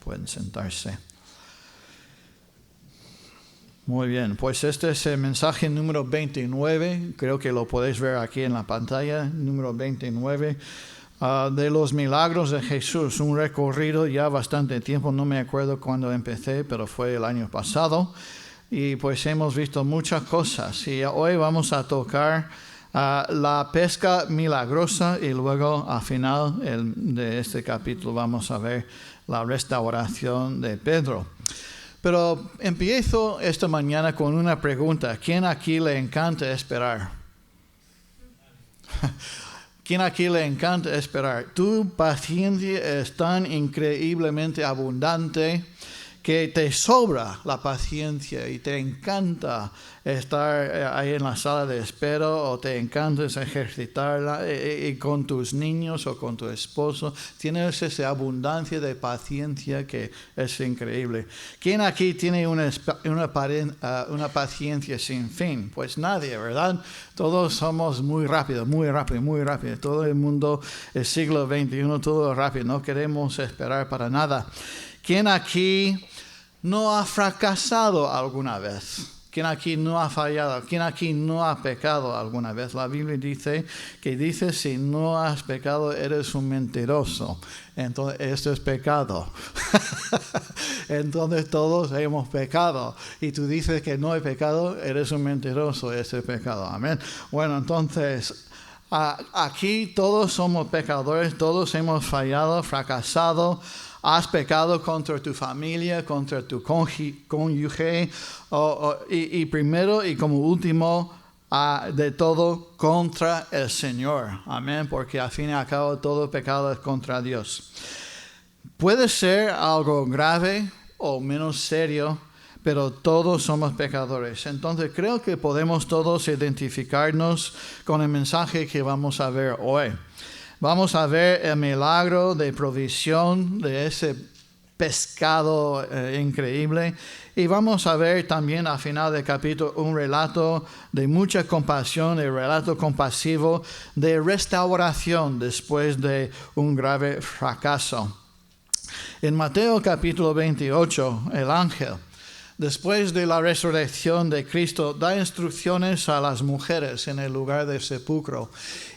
Pueden sentarse. Muy bien, pues este es el mensaje número 29. Creo que lo podéis ver aquí en la pantalla, número 29. De los milagros de Jesús, un recorrido ya bastante tiempo, no me acuerdo cuándo empecé, pero fue el año pasado. Y pues hemos visto muchas cosas. Y hoy vamos a tocar la pesca milagrosa y luego al final de este capítulo vamos a ver la restauración de Pedro. Pero empiezo esta mañana con una pregunta. ¿Quién aquí le encanta esperar? ¿Quién aquí le encanta esperar? Tu paciencia es tan increíblemente abundante que te sobra la paciencia y te encanta estar ahí en la sala de espera o te encanta ejercitarla y con tus niños o con tu esposo. Tienes esa abundancia de paciencia que es increíble. ¿Quién aquí tiene una paciencia sin fin? Pues nadie, ¿verdad? Todos somos muy rápidos. Todo el mundo, el siglo XXI, todo rápido. No queremos esperar para nada. ¿Quién aquí no ha fracasado alguna vez? ¿Quién aquí no ha fallado? ¿Quién aquí no ha pecado alguna vez? La Biblia dice si no has pecado eres un mentiroso. Entonces esto es pecado. Entonces todos hemos pecado. Y tú dices que no he pecado, eres un mentiroso. Ese es pecado. Amén. Bueno, entonces aquí todos somos pecadores, todos hemos fallado, fracasado. Has pecado contra tu familia, contra tu cónyuge, y primero y como último de todo contra el Señor. Amén, porque al fin y al cabo todo pecado es contra Dios. Puede ser algo grave o menos serio, pero todos somos pecadores. Entonces creo que podemos todos identificarnos con el mensaje que vamos a ver hoy. Vamos a ver el milagro de provisión de ese pescado increíble. Y vamos a ver también al final del capítulo un relato de mucha compasión, el relato compasivo de restauración después de un grave fracaso. En Mateo capítulo 28, el ángel, después de la resurrección de Cristo, da instrucciones a las mujeres en el lugar del sepulcro.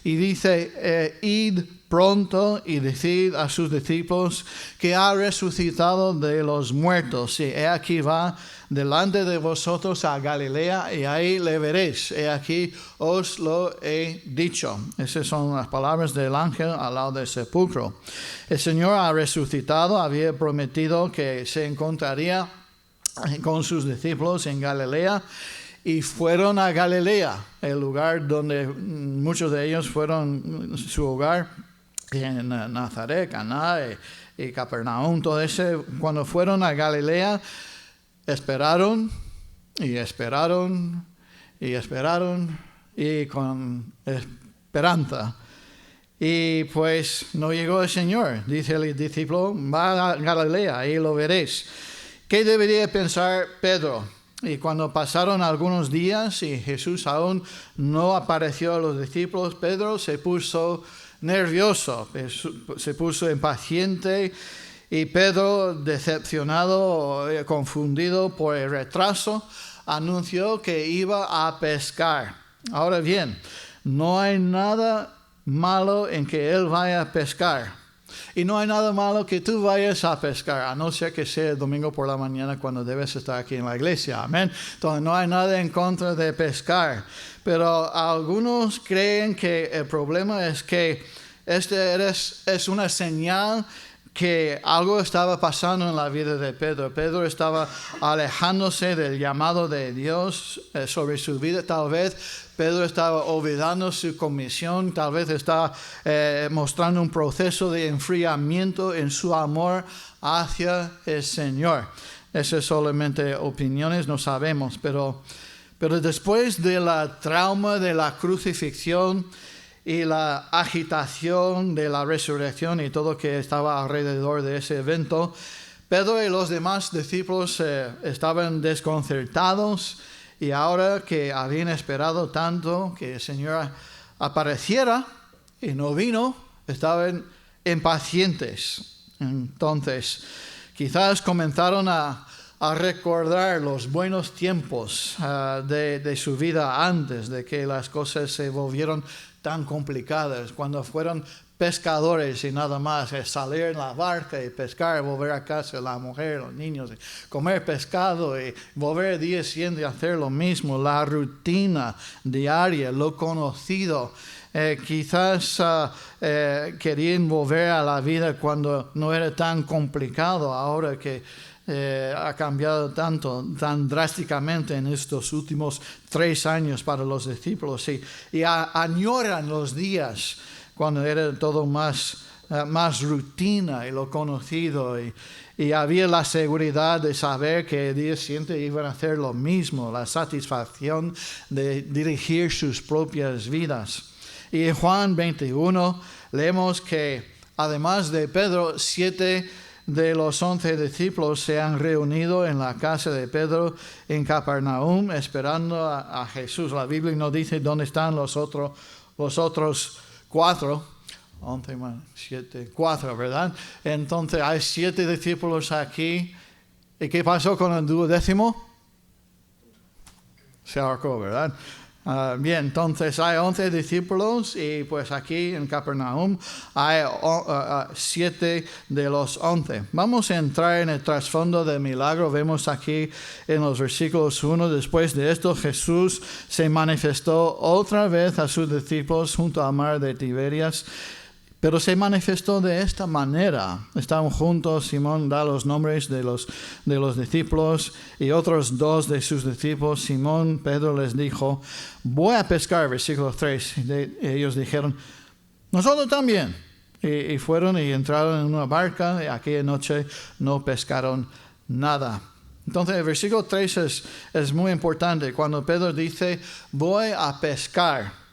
Y dice, id pronto y decid a sus discípulos que ha resucitado de los muertos. Y he aquí va delante de vosotros a Galilea y ahí le veréis. He aquí os lo he dicho. Esas son las palabras del ángel al lado del sepulcro. El Señor ha resucitado, había prometido que se encontraría con sus discípulos en Galilea y fueron a Galilea, el lugar donde muchos de ellos fueron su hogar en Nazaret, Caná y Capernaum, todo ese. Cuando fueron a Galilea esperaron y con esperanza. Y pues no llegó el Señor. Dice el discípulo, va a Galilea, ahí lo veréis. ¿Qué debería pensar Pedro? Y cuando pasaron algunos días y Jesús aún no apareció a los discípulos, Pedro se puso nervioso, se puso impaciente y Pedro, decepcionado, confundido por el retraso, anunció que iba a pescar. Ahora bien, no hay nada malo en que él vaya a pescar. Y no hay nada malo que tú vayas a pescar, a no ser que sea el domingo por la mañana cuando debes estar aquí en la iglesia. Amén. Entonces no hay nada en contra de pescar. Pero algunos creen que el problema es que es una señal que algo estaba pasando en la vida de Pedro. Pedro estaba alejándose del llamado de Dios sobre su vida. Tal vez Pedro estaba olvidando su comisión, tal vez estaba mostrando un proceso de enfriamiento en su amor hacia el Señor. Eso es solamente opiniones, no sabemos, pero después de la trauma de la crucifixión y la agitación de la resurrección y todo que estaba alrededor de ese evento, Pedro y los demás discípulos estaban desconcertados. Y ahora que habían esperado tanto que el Señor apareciera y no vino, estaban impacientes. Entonces, quizás comenzaron a recordar los buenos tiempos de su vida antes de que las cosas se volvieron tan complicadas, cuando fueron pescadores y nada más, salir en la barca y pescar, volver a casa, la mujer, los niños, comer pescado y volver día siguiente y hacer lo mismo, la rutina diaria, lo conocido. Quizás querían volver a la vida cuando no era tan complicado, ahora que ha cambiado tan drásticamente en estos últimos 3 años para los discípulos y añoran los días cuando era todo más rutina y lo conocido y había la seguridad de saber que el día siguiente iban a hacer lo mismo, la satisfacción de dirigir sus propias vidas. Y en Juan 21 leemos que además de Pedro, 7 de los 11 discípulos se han reunido en la casa de Pedro en Capernaum esperando a Jesús. La Biblia no dice dónde están los otros 4, 11 más 7, 4, ¿verdad? Entonces hay 7 discípulos aquí. ¿Y qué pasó con el 12º? Se ahorcó, ¿verdad? Bien, entonces hay 11 discípulos y pues aquí en Capernaum hay 7 de los 11. Vamos a entrar en el trasfondo del milagro. Vemos aquí en los versículos 1, después de esto Jesús se manifestó otra vez a sus discípulos junto al mar de Tiberias. Pero se manifestó de esta manera. Estaban juntos, Simón da los nombres de los discípulos y otros 2 de sus discípulos. Simón, Pedro les dijo, voy a pescar, versículo 3. Ellos dijeron, nosotros también. Y fueron y entraron en una barca y aquella noche no pescaron nada. Entonces el versículo 3 es muy importante. Cuando Pedro dice, voy a pescar.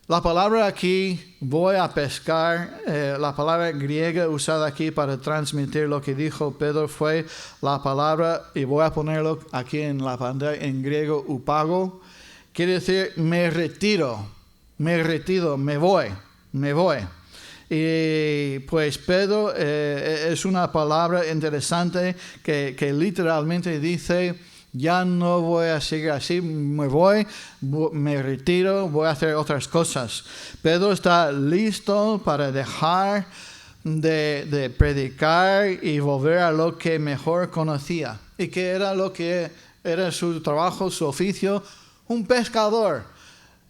La palabra aquí, voy a pescar, la palabra griega usada aquí para transmitir lo que dijo Pedro fue la palabra, y voy a ponerlo aquí en la pantalla en griego, upago. Quiere decir, me retiro, me voy. Y pues Pedro es una palabra interesante que literalmente dice, ya no voy a seguir así, me retiro, voy a hacer otras cosas. Pedro está listo para dejar de predicar y volver a lo que mejor conocía. ¿Y qué era lo que era su trabajo, su oficio? Un pescador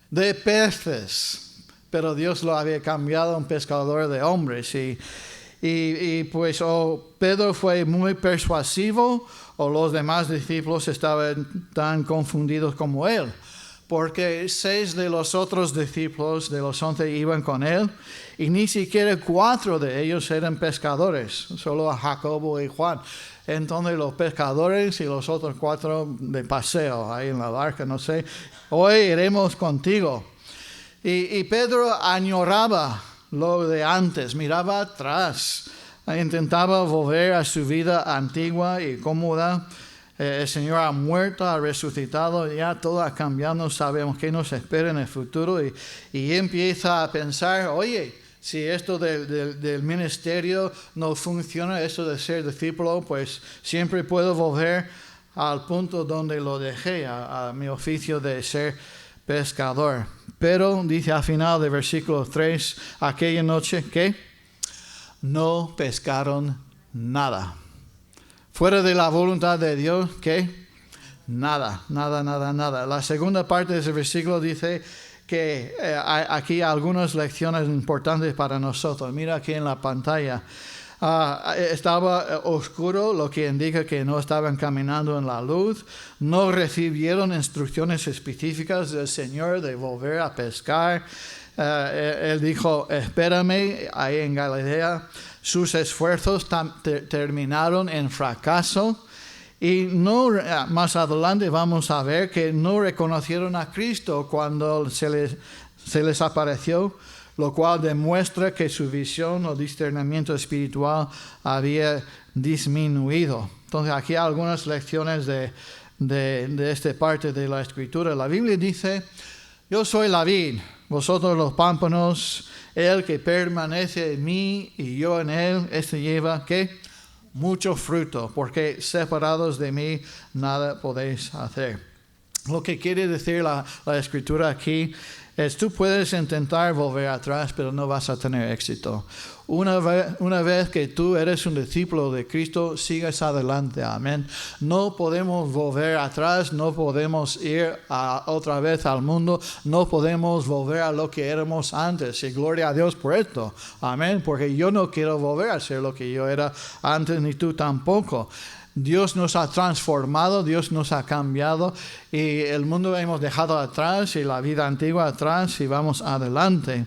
de peces. Pero Dios lo había cambiado a un pescador de hombres. Y pues Pedro fue muy persuasivo, o los demás discípulos estaban tan confundidos como él, porque 6 de los otros discípulos de los 11 iban con él, y ni siquiera 4 de ellos eran pescadores, solo Jacobo y Juan. Entonces los pescadores y los otros 4 de paseo, ahí en la barca, no sé, hoy iremos contigo. Y Pedro añoraba lo de antes, miraba atrás, intentaba volver a su vida antigua y cómoda. El Señor ha muerto, ha resucitado, ya todo ha cambiado, no sabemos qué nos espera en el futuro. Y empieza a pensar, oye, si esto del ministerio no funciona, esto de ser discípulo, pues siempre puedo volver al punto donde lo dejé, a mi oficio de ser pescador. Pero dice al final del versículo 3, aquella noche, ¿qué? No pescaron nada. Fuera de la voluntad de Dios, ¿qué? Nada. La segunda parte de ese versículo dice que aquí hay algunas lecciones importantes para nosotros. Mira aquí en la pantalla. Estaba oscuro, lo que indica que no estaban caminando en la luz. No recibieron instrucciones específicas del Señor de volver a pescar. Él dijo, espérame, ahí en Galilea. Sus esfuerzos terminaron en fracaso. Y no, más adelante vamos a ver que no reconocieron a Cristo cuando se les apareció, lo cual demuestra que su visión o discernimiento espiritual había disminuido. Entonces aquí hay algunas lecciones de esta parte de la Escritura. La Biblia dice, yo soy la vid, vosotros los pámpanos, el que permanece en mí y yo en él, este lleva, ¿qué? mucho fruto, porque separados de mí nada podéis hacer. Lo que quiere decir la escritura aquí es: tú puedes intentar volver atrás, pero no vas a tener éxito. Una vez que tú eres un discípulo de Cristo, sigues adelante, amén. No podemos volver atrás, no podemos ir otra vez al mundo, no podemos volver a lo que éramos antes. Y gloria a Dios por esto, amén, porque yo no quiero volver a ser lo que yo era antes, ni tú tampoco. Dios nos ha transformado, Dios nos ha cambiado y el mundo hemos dejado atrás y la vida antigua atrás y vamos adelante.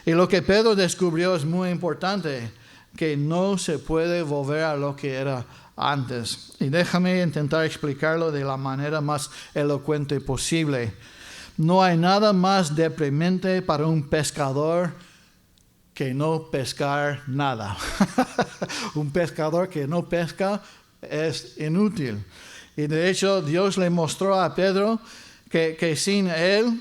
Y lo que Pedro descubrió es muy importante, que no se puede volver a lo que era antes. Y déjame intentar explicarlo de la manera más elocuente posible. No hay nada más deprimente para un pescador que no pescar nada. Un pescador que no pesca es inútil. Y de hecho Dios le mostró a Pedro que sin él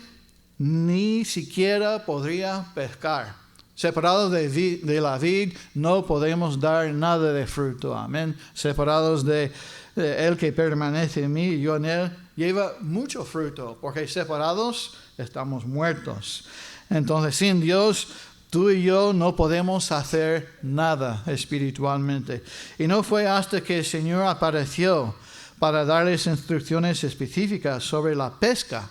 ni siquiera podría pescar. Separados de la vid no podemos dar nada de fruto. Amén. Separados de él que permanece en mí y yo en él, lleva mucho fruto, porque separados estamos muertos. Entonces sin Dios, tú y yo no podemos hacer nada espiritualmente. Y no fue hasta que el Señor apareció para darles instrucciones específicas sobre la pesca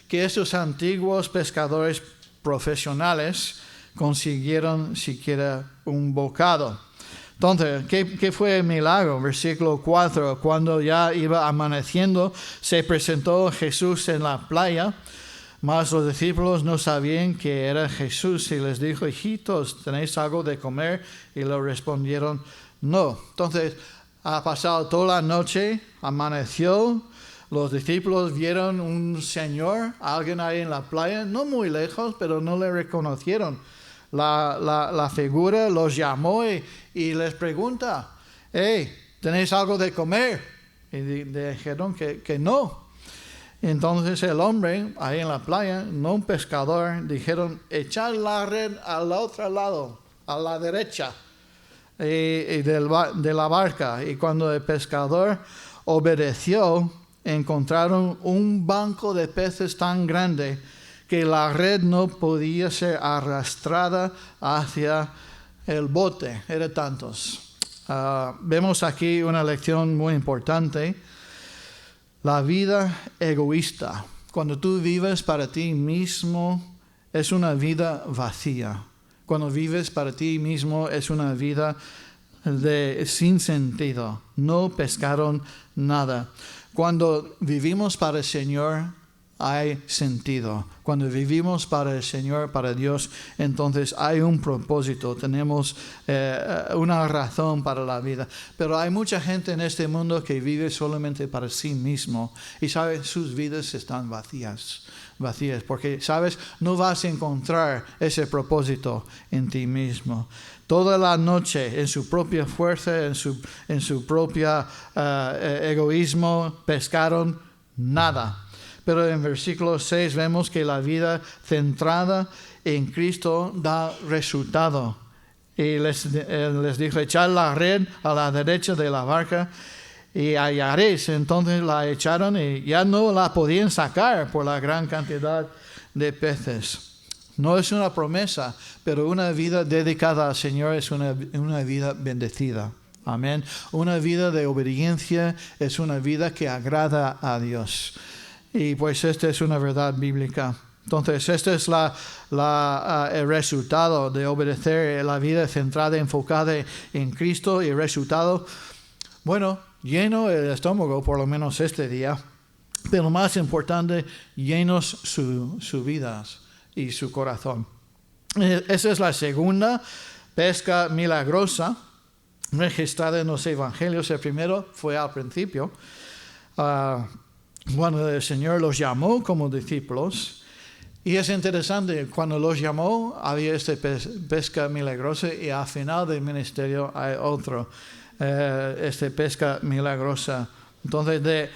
que esos antiguos pescadores profesionales consiguieron siquiera un bocado. Entonces, ¿qué fue el milagro? Versículo 4, cuando ya iba amaneciendo, se presentó Jesús en la playa, mas los discípulos no sabían que era Jesús y les dijo: hijitos, ¿tenéis algo de comer? Y le respondieron: no. Entonces, ha pasado toda la noche, amaneció. Los discípulos vieron un señor, alguien ahí en la playa, no muy lejos, pero no le reconocieron. La figura los llamó y les pregunta: hey, ¿tenéis algo de comer? Y dijeron que no. Entonces el hombre ahí en la playa, no un pescador, dijeron: echad la red al otro lado, a la derecha de la barca. Y cuando el pescador obedeció, encontraron un banco de peces tan grande que la red no podía ser arrastrada hacia el bote. Eran tantos. Vemos aquí una lección muy importante. La vida egoísta, cuando tú vives para ti mismo, es una vida vacía. Cuando vives para ti mismo es una vida sin sentido. No pescaron nada. Cuando vivimos para el Señor hay sentido. Cuando vivimos para el Señor, para Dios, entonces hay un propósito, tenemos una razón para la vida. Pero hay mucha gente en este mundo que vive solamente para sí mismo y sabe, sus vidas están vacías, porque sabes, no vas a encontrar ese propósito en ti mismo. Toda la noche, en su propia fuerza, en su propia egoísmo, pescaron nada. Pero en versículo 6 vemos que la vida centrada en Cristo da resultado. Y les dijo: echad la red a la derecha de la barca y hallaréis. Entonces la echaron y ya no la podían sacar por la gran cantidad de peces. No es una promesa, pero una vida dedicada al Señor es una vida bendecida. Amén. Una vida de obediencia es una vida que agrada a Dios. Y pues esta es una verdad bíblica. Entonces, este es el resultado de obedecer, la vida centrada, enfocada en Cristo, y el resultado, bueno, lleno el estómago, por lo menos este día, pero más importante, llenos su vida y su corazón. Esa es la segunda pesca milagrosa registrada en los evangelios. El primero fue al principio. Cuando el Señor los llamó como discípulos, y es interesante, cuando los llamó había esta pesca milagrosa y al final del ministerio hay otro, esta pesca milagrosa. Entonces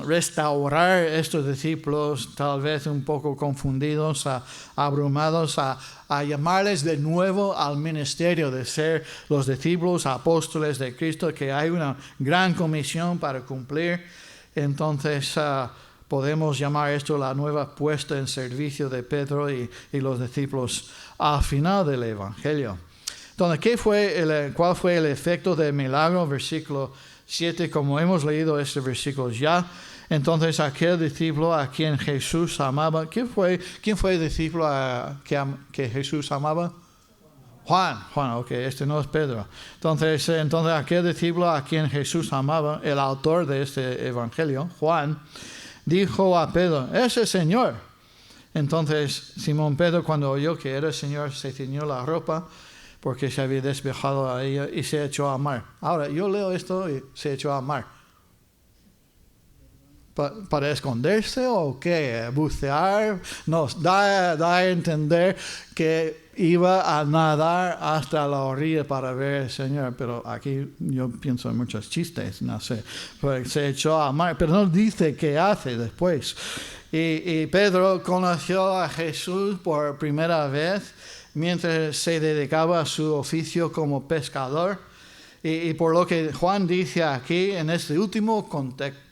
restaurar estos discípulos tal vez un poco confundidos, abrumados, a llamarles de nuevo al ministerio de ser los discípulos apóstoles de Cristo, que hay una gran comisión para cumplir. Entonces podemos llamar esto la nueva puesta en servicio de Pedro y los discípulos al final del Evangelio. Entonces, ¿cuál fue el efecto del milagro? Versículo 7, como hemos leído este versículo ya. Entonces aquel discípulo a quien Jesús amaba, ¿quién fue el discípulo que Jesús amaba? Juan, ok, este no es Pedro. Entonces aquel discípulo a quien Jesús amaba, el autor de este evangelio, Juan, dijo a Pedro, ¡ese Señor! Entonces Simón Pedro, cuando oyó que era el Señor, se ciñó la ropa, porque se había despejado a ella y se echó a mar. Ahora, yo leo esto y se echó a mar. ¿Para esconderse o qué? ¿Bucear? Nos da a entender que iba a nadar hasta la orilla para ver al Señor. Pero aquí yo pienso en muchos chistes, no sé. Pues se echó a mar, pero no dice qué hace después. Y Pedro conoció a Jesús por primera vez mientras se dedicaba a su oficio como pescador. Y por lo que Juan dice aquí, en este último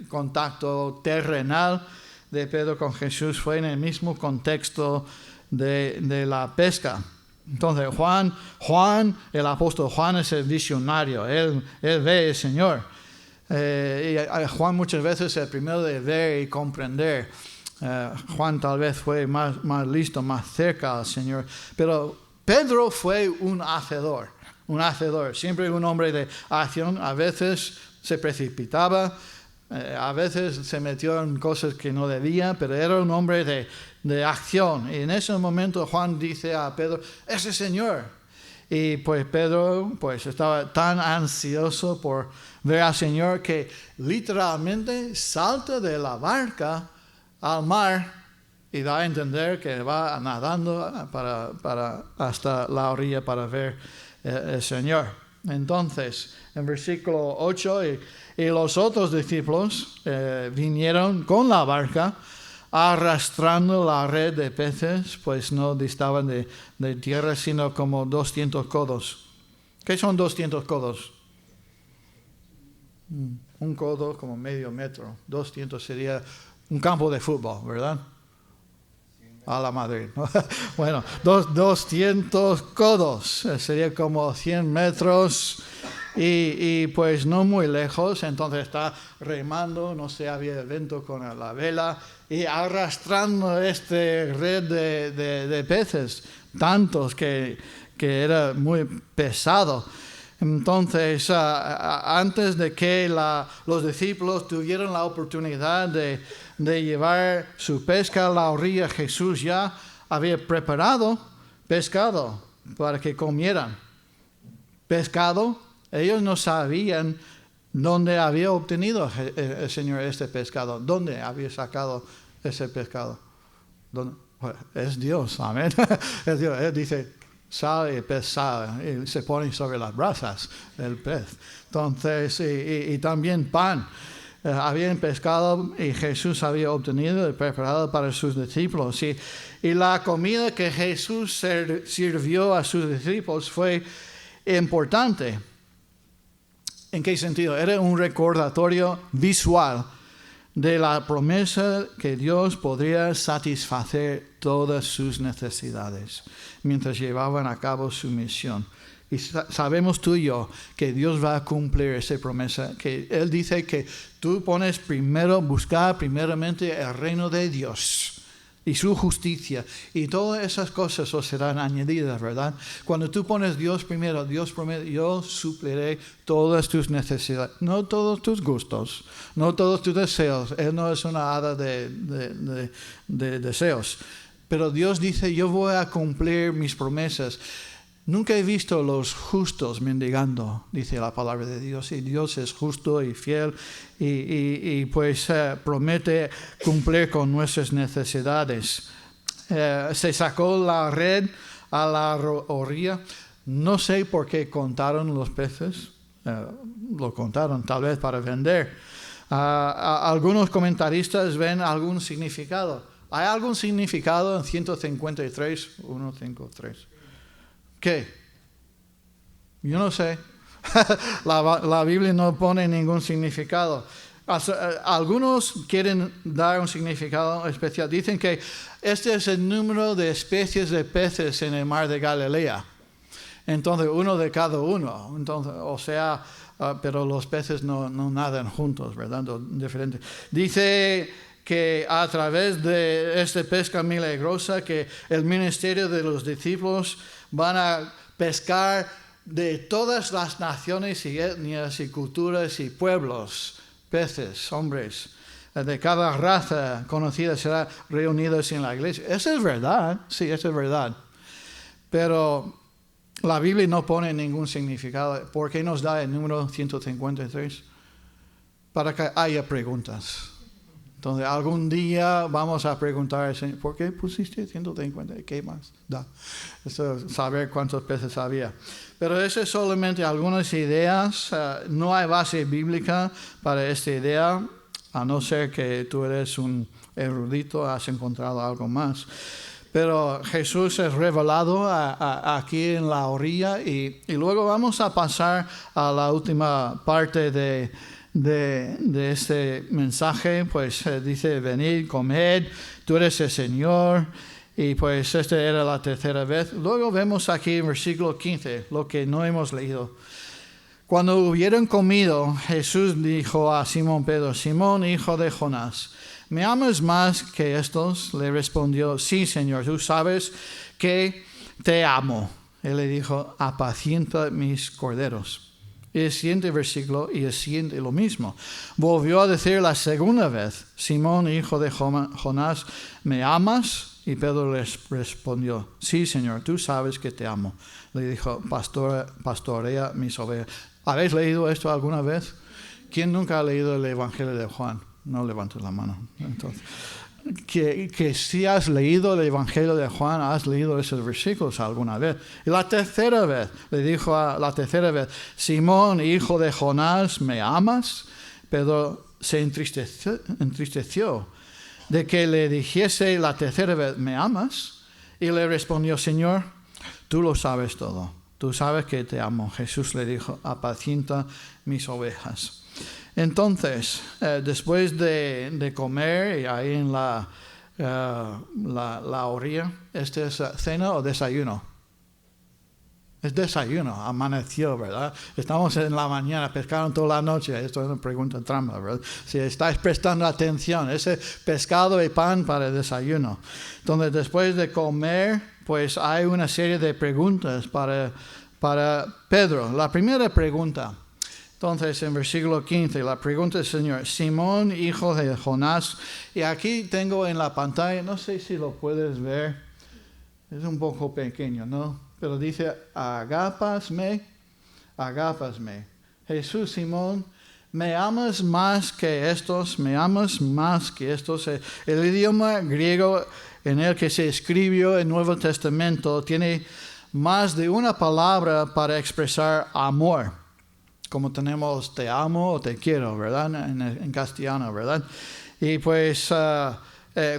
contacto terrenal de Pedro con Jesús, fue en el mismo contexto de la pesca. Entonces Juan, el apóstol Juan es el visionario, él ve al Señor. Y Juan muchas veces es el primero de ver y comprender. Juan tal vez fue más listo, más cerca al Señor, pero Pedro fue un hacedor, siempre un hombre de acción. A veces se precipitaba, a veces se metió en cosas que no debía, pero era un hombre de acción. Y en ese momento Juan dice a Pedro, ¡ese Señor! Y pues Pedro estaba tan ansioso por ver al Señor que literalmente salta de la barca al mar y da a entender que va nadando para hasta la orilla para ver el Señor. Entonces, en versículo 8, y los otros discípulos vinieron con la barca arrastrando la red de peces, pues no distaban de tierra, sino como 200 codos. ¿Qué son 200 codos? Un codo como medio metro. 200 sería un campo de fútbol, ¿verdad? A la Madrid. Bueno, 200 codos, sería como 100 metros y pues no muy lejos. Entonces está remando, no sé, había viento con la vela y arrastrando este red de peces, tantos que era muy pesado. Entonces, antes de que los discípulos tuvieran la oportunidad de llevar su pesca a la orilla, Jesús ya había preparado pescado para que comieran. Pescado, ellos no sabían dónde había obtenido el Señor este pescado, dónde había sacado ese pescado. Bueno, es Dios, amén. Es Dios, Él dice, sal y el pez sale y se pone sobre las brasas el pez. Entonces, y también pan. Habían pescado y Jesús había obtenido y preparado para sus discípulos. Y la comida que Jesús sirvió a sus discípulos fue importante. ¿En qué sentido? Era un recordatorio visual de la promesa que Dios podría satisfacer todas sus necesidades mientras llevaban a cabo su misión. Y sabemos tú y yo que Dios va a cumplir esa promesa, que Él dice que tú pones buscar primeramente el reino de Dios y su justicia, y todas esas cosas os serán añadidas, ¿verdad? Cuando tú pones Dios primero, Dios promete, yo supliré todas tus necesidades, no todos tus gustos, no todos tus deseos. Él no es una hada de deseos, pero Dios dice, yo voy a cumplir mis promesas. Nunca he visto los justos mendigando, dice la palabra de Dios, y Dios es justo y fiel y pues promete cumplir con nuestras necesidades. Se sacó la red a la orilla, no sé por qué contaron los peces, lo contaron tal vez para vender, Algunos comentaristas ven algún significado. ¿Hay algún significado en 153, 153? ¿Qué? Yo no sé. La Biblia no pone ningún significado. Algunos quieren dar un significado especial. Dicen que este es el número de especies de peces en el mar de Galilea. Entonces, uno de cada uno. Entonces, pero los peces no nadan juntos, ¿verdad? Diferente. Dice que a través de esta pesca milagrosa, que el ministerio de los discípulos van a pescar de todas las naciones y etnias y culturas y pueblos, peces, hombres, de cada raza conocida serán reunidos en la iglesia. Eso es verdad, sí, eso es verdad. Pero la Biblia no pone ningún significado. ¿Por qué nos da el número 153? Para que haya preguntas. Entonces, algún día vamos a preguntar al Señor, ¿por qué pusiste 150? ¿Qué más da? Eso, saber cuántos peces había. Pero eso es solamente algunas ideas. No hay base bíblica para esta idea, a no ser que tú eres un erudito, has encontrado algo más. Pero Jesús es revelado aquí en la orilla y luego vamos a pasar a la última parte de este mensaje. Pues dice, venid, comed, tú eres el Señor. Y pues esta era la tercera vez. Luego vemos aquí en versículo 15, lo que no hemos leído. Cuando hubieron comido, Jesús dijo a Simón Pedro, Simón, hijo de Jonás, ¿me amas más que estos? Le respondió, sí, Señor, tú sabes que te amo. Él le dijo, apacienta mis corderos. Y el siguiente versículo, y el siguiente lo mismo. Volvió a decir la segunda vez, Simón, hijo de Jonás, ¿me amas? Y Pedro les respondió, sí, Señor, tú sabes que te amo. Le dijo, pastorea mis ovejas. ¿Habéis leído esto alguna vez? ¿Quién nunca ha leído el Evangelio de Juan? No levantes la mano. Entonces, que si has leído el Evangelio de Juan, has leído esos versículos alguna vez. Y la tercera vez, le dijo Simón, hijo de Jonás, ¿me amas? Pedro se entristeció de que le dijese la tercera vez, ¿me amas? Y le respondió, Señor, tú lo sabes todo. Tú sabes que te amo. Jesús le dijo, apacienta mis ovejas. Entonces, después de comer, y ahí en la orilla, ¿este es cena o desayuno? Es desayuno, amaneció, ¿verdad? Estamos en la mañana, pescaron toda la noche. Esto es una pregunta trampa, ¿verdad? Si estáis prestando atención, ese pescado y pan para el desayuno. Entonces, después de comer, pues hay una serie de preguntas para Pedro. La primera pregunta, entonces en versículo 15, la pregunta del Señor, Simón, hijo de Jonás, y aquí tengo en la pantalla, no sé si lo puedes ver, es un poco pequeño, ¿no? Pero dice, agápasme. Jesús, Simón, ¿me amas más que estos? ¿Me amas más que estos? El idioma griego en el que se escribió el Nuevo Testamento tiene más de una palabra para expresar amor. Como tenemos te amo o te quiero, ¿verdad? En castellano, ¿verdad? Y pues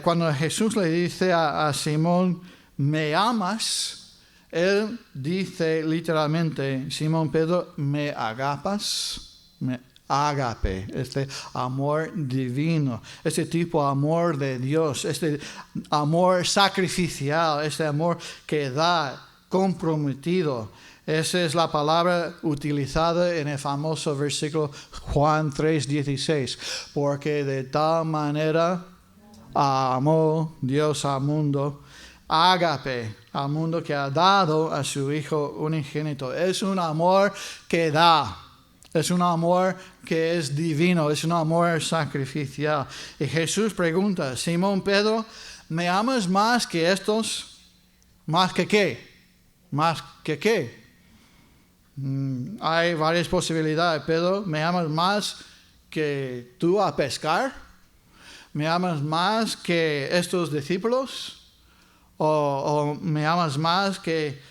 cuando Jesús le dice a Simón, ¿me amas? Él dice literalmente, Simón Pedro, ¿me agapas? Ágape, este amor divino, este tipo de amor de Dios, este amor sacrificial, este amor que da, comprometido. Esa es la palabra utilizada en el famoso versículo Juan 3:16, porque de tal manera amó Dios al mundo, ágape, al mundo que ha dado a su Hijo unigénito. Es un amor que da, es un amor que es divino, es un amor sacrificial. Y Jesús pregunta, Simón Pedro, ¿me amas más que estos? ¿Más que qué? ¿Más que qué? Hay varias posibilidades. Pedro, ¿me amas más que tú a pescar? ¿Me amas más que estos discípulos? ¿O me amas más que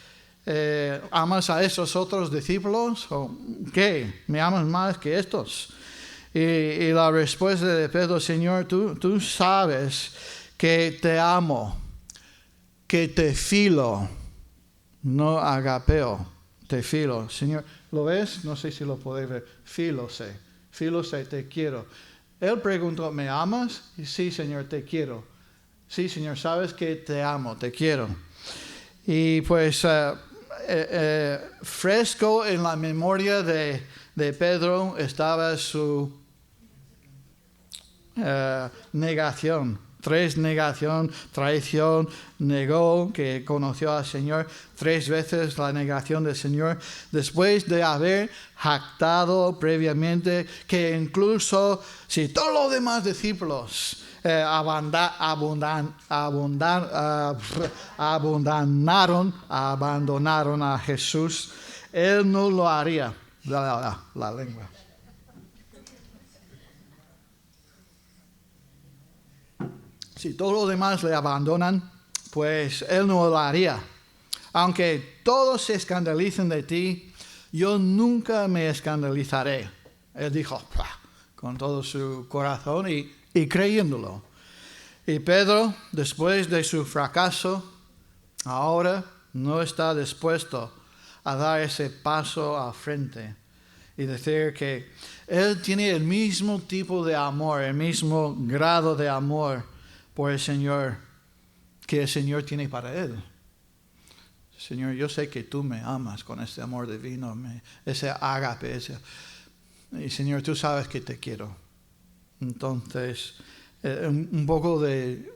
amas a esos otros discípulos? ¿O qué? ¿Me amas más que estos? Y la respuesta de Pedro, Señor, tú sabes que te amo, que te filo, no agapeo, te filo. Señor, ¿lo ves? No sé si lo podéis ver. Filose, te quiero. Él preguntó, ¿me amas? Y sí, Señor, te quiero. Sí, Señor, sabes que te amo, te quiero. Y pues fresco en la memoria de Pedro estaba su negación. 3 negación, traición, negó que conoció al Señor, 3 veces la negación del Señor, después de haber jactado previamente que incluso si todos los demás discípulos abandonaron a Jesús, él no lo haría. La lengua. Si todos los demás le abandonan, pues él no lo haría. Aunque todos se escandalicen de ti, yo nunca me escandalizaré. Él dijo con todo su corazón y creyéndolo. Y Pedro, después de su fracaso, ahora no está dispuesto a dar ese paso al frente y decir que él tiene el mismo tipo de amor, el mismo grado de amor por el Señor que el Señor tiene para él. Señor, yo sé que tú me amas con ese amor divino, ese ágape, y Señor, tú sabes que te quiero. Entonces, un poco de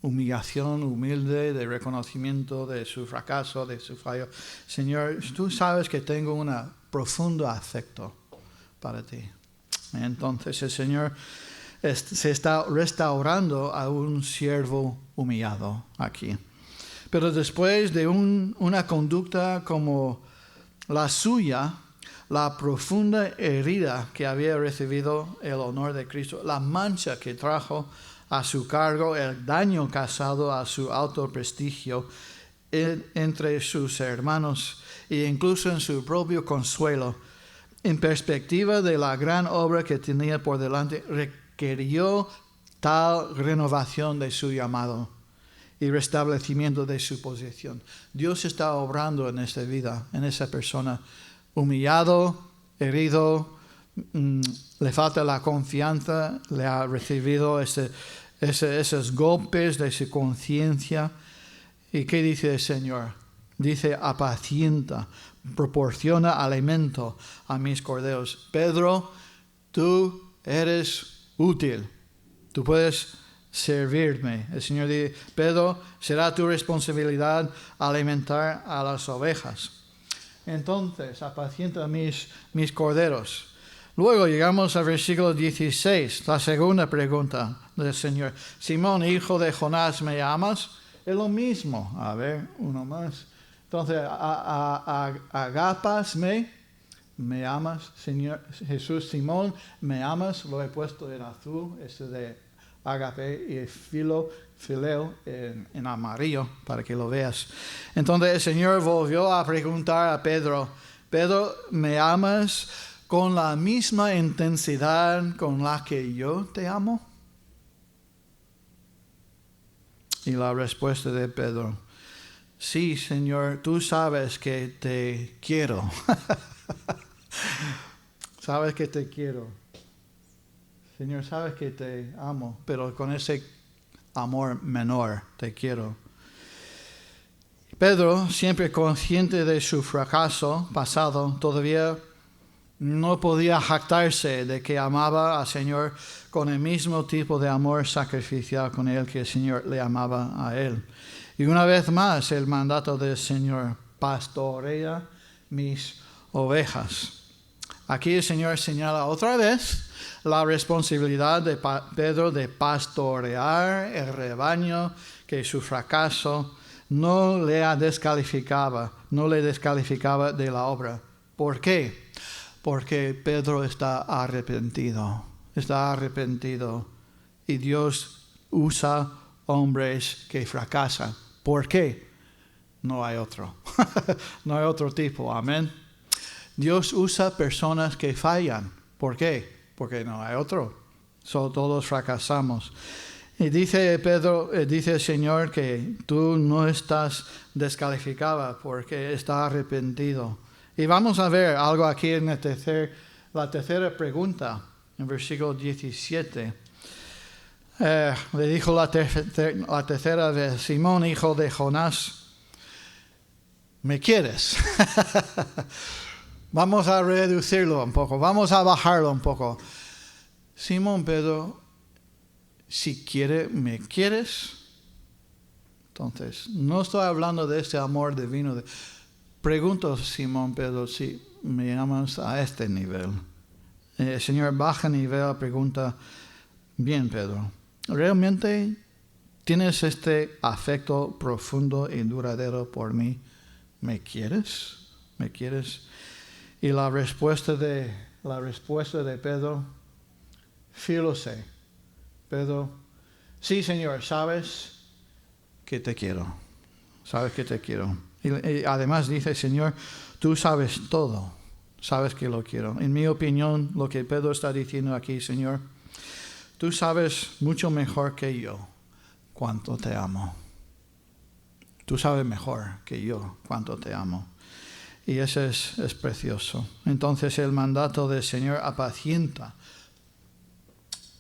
humillación humilde, de reconocimiento de su fracaso, de su fallo. Señor, tú sabes que tengo un profundo afecto para ti. Entonces el Señor se está restaurando a un siervo humillado aquí. Pero después de una conducta como la suya, la profunda herida que había recibido el honor de Cristo, la mancha que trajo a su cargo, el daño causado a su autoprestigio entre sus hermanos e incluso en su propio consuelo, en perspectiva de la gran obra que tenía por delante, requirió tal renovación de su llamado y restablecimiento de su posición. Dios está obrando en esta vida, en esa persona, humillado, herido, le falta la confianza, le ha recibido esos golpes de su conciencia. ¿Y qué dice el Señor? Dice, apacienta, proporciona alimento a mis corderos. Pedro, tú eres útil, tú puedes servirme. El Señor dice, Pedro, será tu responsabilidad alimentar a las ovejas. Entonces, apacienta mis corderos. Luego llegamos al versículo 16, la segunda pregunta del Señor. Simón, hijo de Jonás, ¿me amas? Es lo mismo. A ver, uno más. Entonces, agapasme, ¿me amas? Señor Jesús, Simón, ¿me amas? Lo he puesto en azul, este de agape, y fileo en amarillo, para que lo veas. Entonces el Señor volvió a preguntar a Pedro, Pedro, ¿me amas con la misma intensidad con la que yo te amo? Y la respuesta de Pedro, sí, Señor, tú sabes que te quiero. Sabes que te quiero. Señor, sabes que te amo, pero con ese amor menor te quiero. Pedro, siempre consciente de su fracaso pasado, todavía no podía jactarse de que amaba al Señor con el mismo tipo de amor sacrificial con él que el Señor le amaba a él. Y una vez más el mandato del Señor, pastorea mis ovejas. Aquí el Señor señala otra vez la responsabilidad de Pedro de pastorear el rebaño, que su fracaso no le descalificaba de la obra. ¿Por qué? Porque Pedro está arrepentido y Dios usa hombres que fracasan. ¿Por qué? No hay otro. No hay otro tipo. Amén. Dios usa personas que fallan. ¿Por qué? porque no hay otro. Todos fracasamos. Y dice Pedro, dice el Señor que tú no estás descalificada porque estás arrepentido. Y vamos a ver algo aquí en la tercera pregunta, en versículo 17. Le dijo la tercera vez: Simón, hijo de Jonás, ¿me quieres? Vamos a reducirlo un poco, vamos a bajarlo un poco. Simón Pedro, si ¿me quieres? Entonces, no estoy hablando de este amor divino. Pregunto, Simón Pedro, si me amas a este nivel. El Señor baja nivel, pregunta: bien, Pedro, ¿realmente tienes este afecto profundo y duradero por mí? ¿Me quieres? ¿Me quieres? Y la respuesta de Pedro: sí lo sé. Pedro: sí, Señor, sabes que te quiero. Sabes que te quiero. Y además dice: Señor, tú sabes todo. Sabes que lo quiero. En mi opinión, lo que Pedro está diciendo aquí: Señor, tú sabes mucho mejor que yo cuánto te amo. Tú sabes mejor que yo cuánto te amo. Y eso es precioso. Entonces el mandato del Señor: apacienta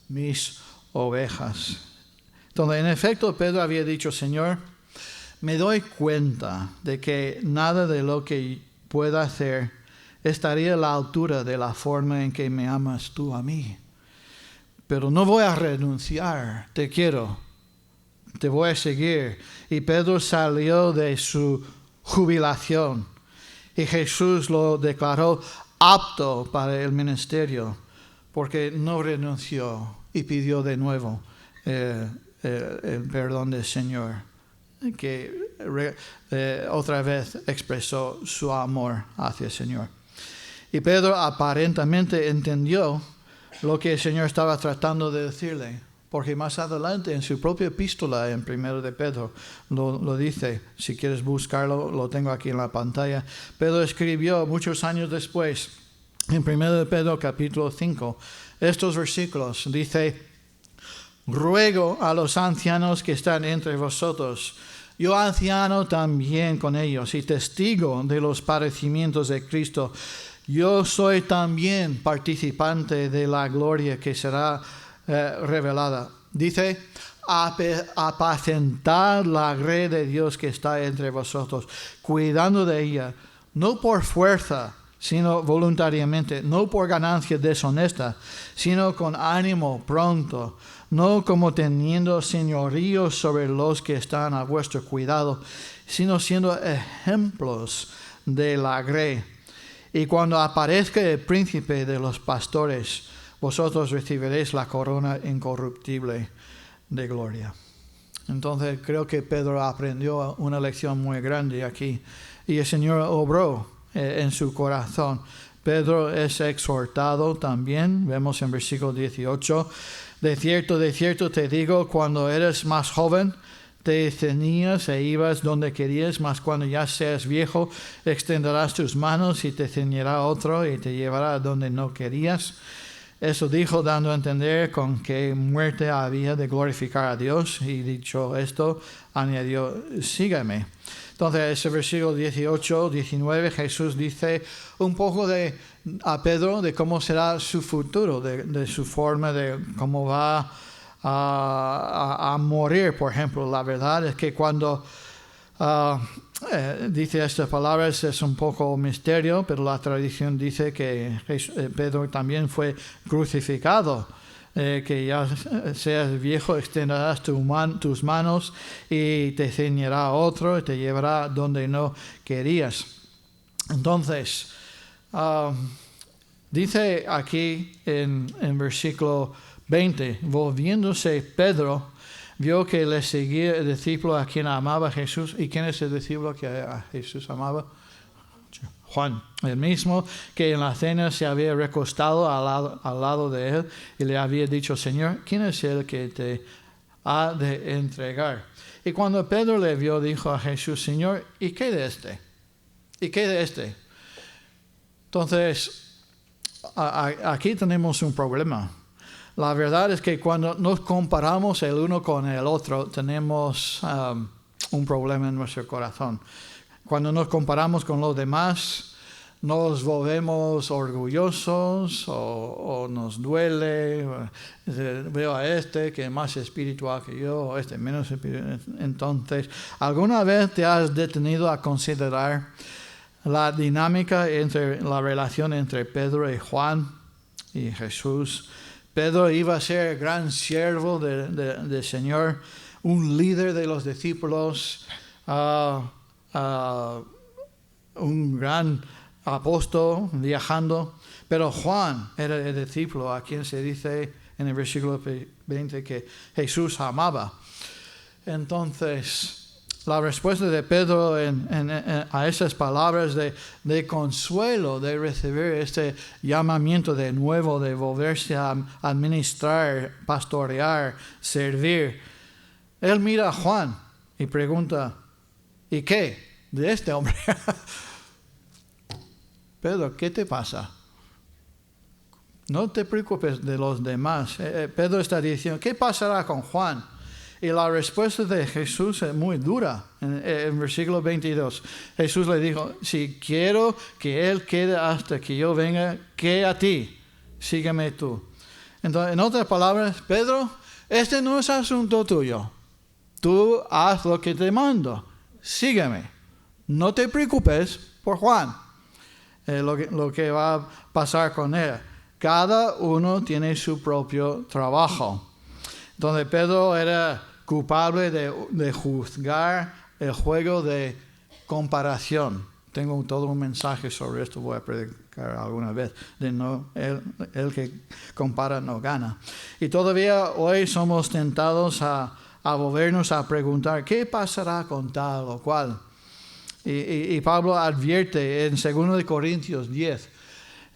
mis ovejas. Entonces, en efecto, Pedro había dicho: Señor, me doy cuenta de que nada de lo que pueda hacer estaría a la altura de la forma en que me amas tú a mí. Pero no voy a renunciar, te quiero, te voy a seguir. Y Pedro salió de su jubilación y Jesús lo declaró apto para el ministerio, porque no renunció y pidió de nuevo el perdón del Señor, que otra vez expresó su amor hacia el Señor. Y Pedro aparentemente entendió lo que el Señor estaba tratando de decirle, porque más adelante en su propia epístola, en 1 de Pedro, lo dice. Si quieres buscarlo, lo tengo aquí en la pantalla. Pedro escribió muchos años después, en 1 de Pedro capítulo 5, estos versículos. Dice: ruego a los ancianos que están entre vosotros, yo anciano también con ellos y testigo de los padecimientos de Cristo, yo soy también participante de la gloria que será revelada. Dice: apacentar la grey de Dios que está entre vosotros, cuidando de ella, no por fuerza, sino voluntariamente, no por ganancia deshonesta, sino con ánimo pronto, no como teniendo señorío sobre los que están a vuestro cuidado, sino siendo ejemplos de la grey. Y cuando aparezca el príncipe de los pastores, vosotros recibiréis la corona incorruptible de gloria. Entonces creo que Pedro aprendió una lección muy grande aquí, y el Señor obró en su corazón. Pedro es exhortado también, vemos en versículo 18: de cierto te digo, cuando eres más joven, te ceñías e ibas donde querías, mas cuando ya seas viejo, extenderás tus manos y te ceñirá otro y te llevará donde no querías. Eso dijo, dando a entender con qué muerte había de glorificar a Dios. Y dicho esto, añadió: sígame. Entonces, ese versículo 18, 19, Jesús dice un poco a Pedro de cómo será su futuro, de su forma, de cómo va a morir, por ejemplo. La verdad es que cuando dice estas palabras es un poco misterio, pero la tradición dice que Pedro también fue crucificado. Que ya seas viejo, extenderás tus manos y te ceñirá otro y te llevará donde no querías. Entonces, dice aquí en versículo 20: volviéndose Pedro, vio que le seguía el discípulo a quien amaba Jesús. ¿Y quién es el discípulo que a Jesús amaba? Juan, el mismo que en la cena se había recostado al lado de él y le había dicho: Señor, ¿quién es el que te ha de entregar? Y cuando Pedro le vio, dijo a Jesús: Señor, ¿y qué de este? ¿Y qué de este? Entonces, aquí tenemos un problema. La verdad es que cuando nos comparamos el uno con el otro, tenemos un problema en nuestro corazón. Cuando nos comparamos con los demás, nos volvemos orgullosos o nos duele. Veo a este que es más espiritual que yo, o este menos espiritual. Entonces, ¿alguna vez te has detenido a considerar la dinámica entre la relación entre Pedro y Juan y Jesús? Pedro iba a ser gran siervo del Señor, un líder de los discípulos, un gran apóstol viajando, pero Juan era el discípulo a quien se dice en el versículo 20 que Jesús amaba. Entonces, la respuesta de Pedro a esas palabras de consuelo, de recibir este llamamiento de nuevo, de volverse a administrar, pastorear, servir, él mira a Juan y pregunta, ¿y qué de este hombre? Pedro, ¿qué te pasa? No te preocupes de los demás. Pedro está diciendo, ¿qué pasará con Juan? Y la respuesta de Jesús es muy dura. En versículo 22, Jesús le dijo, si quiero que él quede hasta que yo venga, ¿qué a ti? Sígueme tú. Entonces, en otras palabras, Pedro, este no es asunto tuyo. Tú haz lo que te mando. Sígueme. No te preocupes por Juan. Lo que va a pasar con él. Cada uno tiene su propio trabajo. Entonces Pedro era culpable de juzgar el juego de comparación. Tengo todo un mensaje sobre esto, voy a predicar alguna vez. El que compara no gana. Y todavía hoy somos tentados a volvernos a preguntar, ¿qué pasará con tal o cual? Y Pablo advierte en 2 Corintios 10,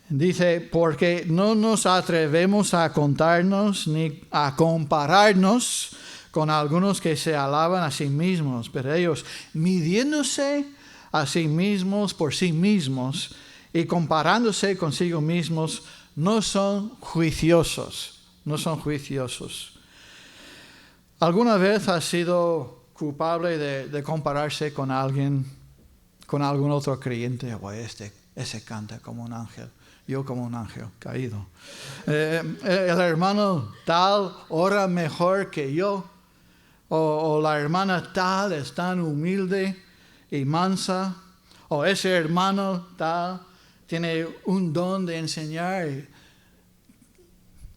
dice, porque no nos atrevemos a contarnos ni a compararnos con algunos que se alaban a sí mismos, pero ellos midiéndose a sí mismos por sí mismos y comparándose consigo mismos, no son juiciosos. ¿Alguna vez has sido culpable de compararse con alguien, con algún otro creyente? Ese canta como un ángel, yo como un ángel caído. El hermano tal ora mejor que yo, o la hermana tal es tan humilde y mansa, o ese hermano tal tiene un don de enseñar.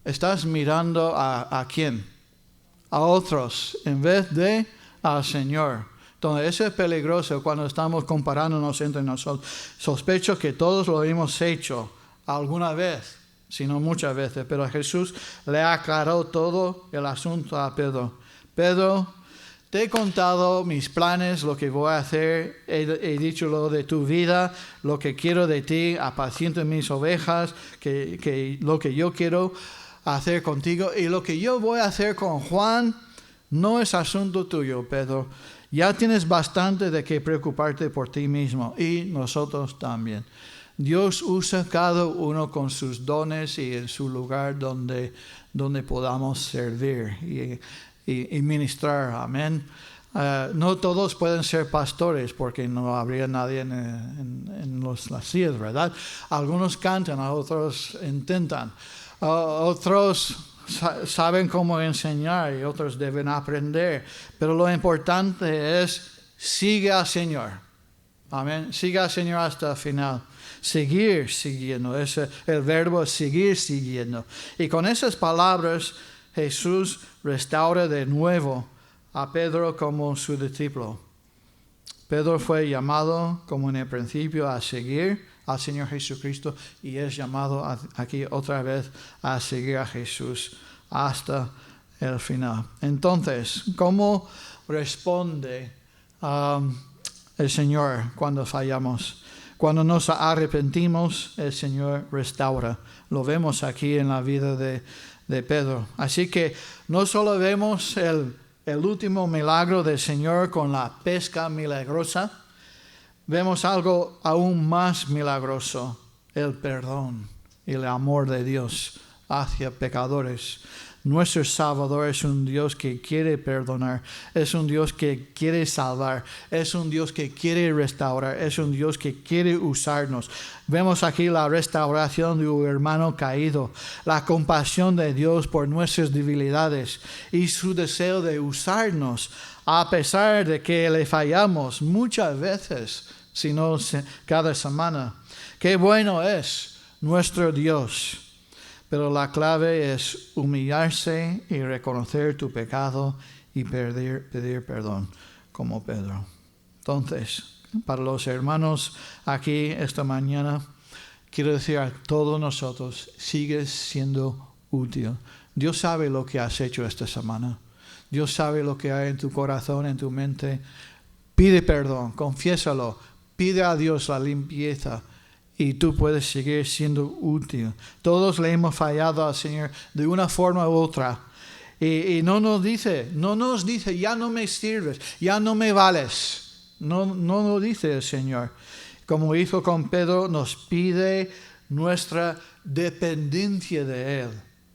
¿Estás mirando a quién? A otros en vez de al Señor. Entonces eso es peligroso cuando estamos comparándonos entre nosotros. Sospecho que todos lo hemos hecho alguna vez, si no muchas veces, pero Jesús le aclaró todo el asunto a Pedro. Pedro, te he contado mis planes, lo que voy a hacer, he dicho lo de tu vida, lo que quiero de ti, apacienta mis ovejas, que lo que yo quiero hacer contigo y lo que yo voy a hacer con Juan no es asunto tuyo, Pedro. Ya tienes bastante de qué preocuparte por ti mismo y nosotros también. Dios usa cada uno con sus dones y en su lugar donde podamos servir y ministrar. Amén. No todos pueden ser pastores porque no habría nadie en las sillas, ¿verdad? Algunos cantan, otros intentan. Otros saben cómo enseñar y otros deben aprender. Pero lo importante es, sigue al Señor. Amén. Sigue al Señor hasta el final. Seguir siguiendo. El verbo seguir siguiendo. Y con esas palabras, Jesús restaura de nuevo a Pedro como su discípulo. Pedro fue llamado, como en el principio, a seguir al Señor Jesucristo y es llamado aquí otra vez a seguir a Jesús hasta el final. Entonces, ¿cómo responde el Señor cuando fallamos? Cuando nos arrepentimos, el Señor restaura. Lo vemos aquí en la vida de Pedro. Así que no solo vemos el último milagro del Señor con la pesca milagrosa, vemos algo aún más milagroso, el perdón y el amor de Dios hacia pecadores. Nuestro Salvador es un Dios que quiere perdonar, es un Dios que quiere salvar, es un Dios que quiere restaurar, es un Dios que quiere usarnos. Vemos aquí la restauración de un hermano caído, la compasión de Dios por nuestras debilidades y su deseo de usarnos a pesar de que le fallamos muchas veces, si no cada semana. Qué bueno es nuestro Dios. Pero la clave es humillarse y reconocer tu pecado y pedir perdón, como Pedro. Entonces, para los hermanos aquí esta mañana, quiero decir a todos nosotros, sigues siendo útil. Dios sabe lo que has hecho esta semana. Dios sabe lo que hay en tu corazón, en tu mente. Pide perdón, confiésalo, pide a Dios la limpieza. Y tú puedes seguir siendo útil. Todos le hemos fallado al Señor de una forma u otra. Y no nos dice, ya no me sirves, ya no me vales. No nos dice el Señor. Como hizo con Pedro, nos pide nuestra dependencia de Él,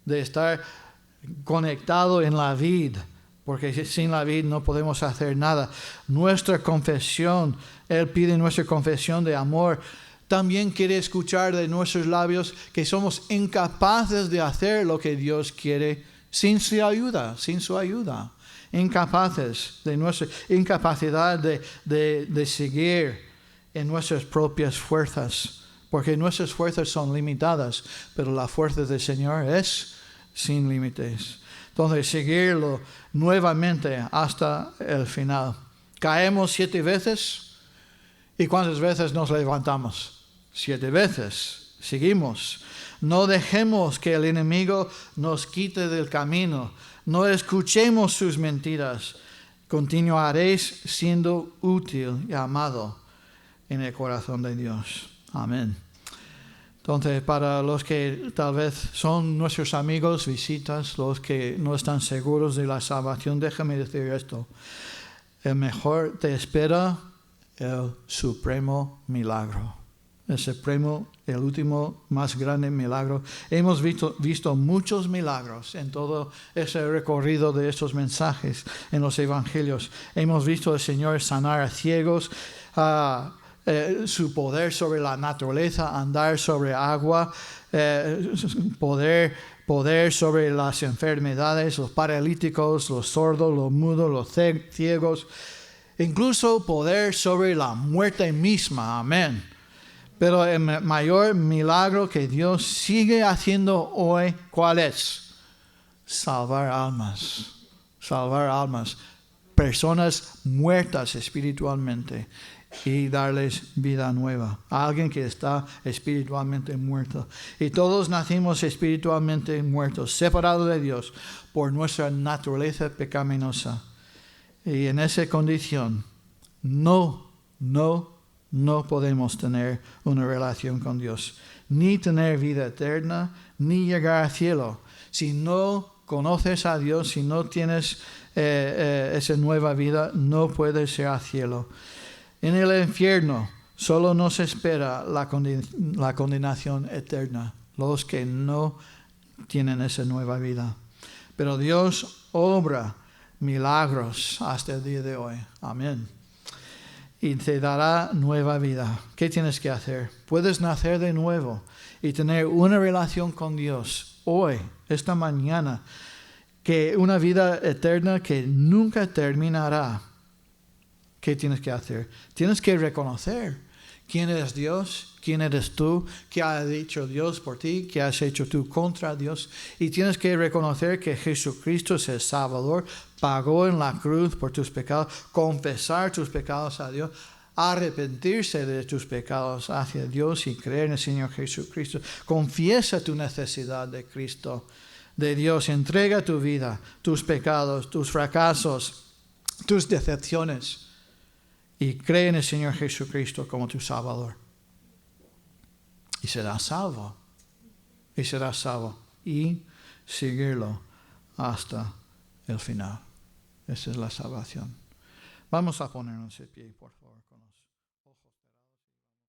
de estar conectado en la vid, porque sin la vid no podemos hacer nada. Nuestra confesión, Él pide nuestra confesión de amor. También quiere escuchar de nuestros labios que somos incapaces de hacer lo que Dios quiere sin su ayuda. Incapaces de nuestra incapacidad de seguir en nuestras propias fuerzas. Porque nuestras fuerzas son limitadas, pero la fuerza del Señor es sin límites. Entonces, seguirlo nuevamente hasta el final. Caemos 7 veces. ¿Y cuántas veces nos levantamos? 7 veces. Seguimos. No dejemos que el enemigo nos quite del camino. No escuchemos sus mentiras. Continuaréis siendo útil y amado en el corazón de Dios. Amén. Entonces, para los que tal vez son nuestros amigos, visitas, los que no están seguros de la salvación, déjame decir esto. El mejor te espera el supremo milagro. El último más grande milagro. Hemos visto muchos milagros en todo ese recorrido de estos mensajes en los evangelios. Hemos visto al Señor sanar a ciegos, su poder sobre la naturaleza, andar sobre agua, poder sobre las enfermedades, los paralíticos, los sordos, los mudos, los ciegos. Incluso poder sobre la muerte misma. Amén. Pero el mayor milagro que Dios sigue haciendo hoy, ¿cuál es? Salvar almas. Salvar almas. Personas muertas espiritualmente y darles vida nueva. A alguien que está espiritualmente muerto. Y todos nacimos espiritualmente muertos, separados de Dios por nuestra naturaleza pecaminosa. Y en esa condición no podemos tener una relación con Dios, ni tener vida eterna, ni llegar al cielo. Si no conoces a Dios, si no tienes esa nueva vida, no puedes ir al cielo. En el infierno solo nos espera la condenación eterna, los que no tienen esa nueva vida. Pero Dios obra milagros hasta el día de hoy. Amén. Y te dará nueva vida. ¿Qué tienes que hacer? Puedes nacer de nuevo y tener una relación con Dios hoy, esta mañana, que una vida eterna que nunca terminará. ¿Qué tienes que hacer? Tienes que reconocer quién eres Dios, quién eres tú, qué ha dicho Dios por ti, qué has hecho tú contra Dios. Y tienes que reconocer que Jesucristo es el Salvador, pagó en la cruz por tus pecados, confesar tus pecados a Dios, arrepentirse de tus pecados hacia Dios y creer en el Señor Jesucristo. Confiesa tu necesidad de Cristo, de Dios. Entrega tu vida, tus pecados, tus fracasos, tus decepciones. Y cree en el Señor Jesucristo como tu Salvador. Y serás salvo. Y seguirlo hasta el final. Esa es la salvación. Vamos a ponernos de pie, por favor.